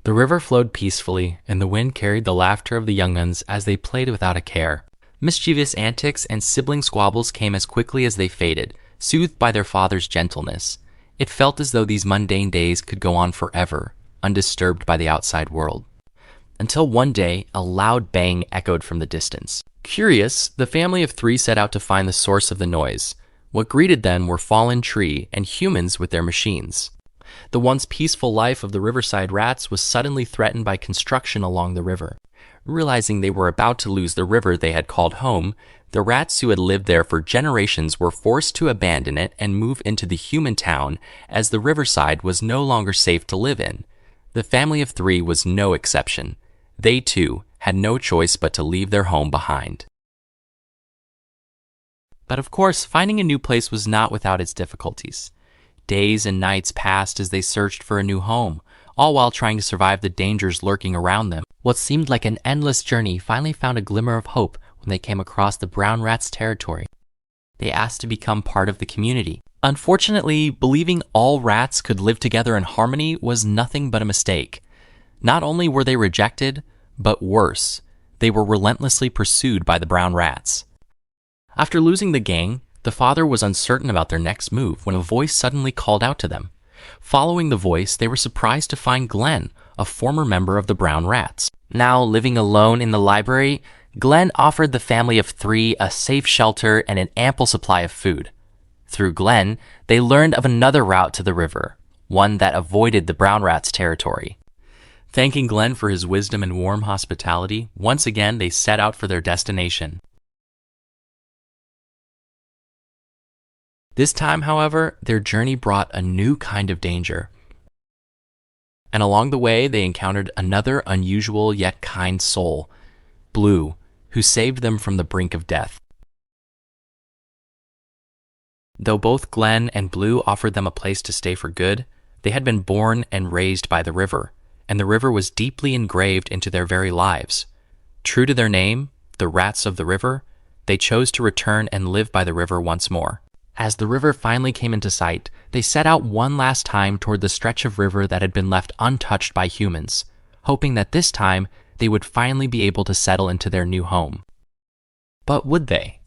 The river flowed peacefully, and the wind carried the laughter of the young uns as they played without a care. Mischievous antics and sibling squabbles came as quickly as they faded, soothed by their father's gentleness. It felt as though these mundane days could go on forever, undisturbed by the outside world. Until one day, a loud bang echoed from the distance. Curious, the family of three set out to find the source of the noise. What greeted them were fallen tree and humans with their machines. The once peaceful life of the riverside rats was suddenly threatened by construction along the river. Realizing they were about to lose the river they had called home, the rats who had lived there for generations were forced to abandon it and move into the human town, as the riverside was no longer safe to live in. The family of three was no exception. They, too, had no choice but to leave their home behind. But of course, finding a new place was not without its difficulties. Days and nights passed as they searched for a new home, all while trying to survive the dangers lurking around them. What seemed like an endless journey finally found a glimmer of hope when they came across the brown rats' territory. They asked to become part of the community. Unfortunately, believing all rats could live together in harmony was nothing but a mistake. Not only were they rejected, but worse, they were relentlessly pursued by the brown rats. After losing the gang, the father was uncertain about their next move when a voice suddenly called out to them. Following the voice, they were surprised to find Glenn, a former member of the brown rats. Now living alone in the library, Glenn offered the family of three a safe shelter and an ample supply of food. Through Glenn, they learned of another route to the river, one that avoided the brown rats' territory. Thanking Glenn for his wisdom and warm hospitality, once again they set out for their destination. This time, however, their journey brought a new kind of danger. And along the way, they encountered another unusual yet kind soul, Blue, who saved them from the brink of death. Though both Glenn and Blue offered them a place to stay for good, they had been born and raised by the river, and the river was deeply engraved into their very lives. True to their name, the Rats of the River, they chose to return and live by the river once more. As the river finally came into sight, they set out one last time toward the stretch of river that had been left untouched by humans, hoping that this time they would finally be able to settle into their new home. But would they?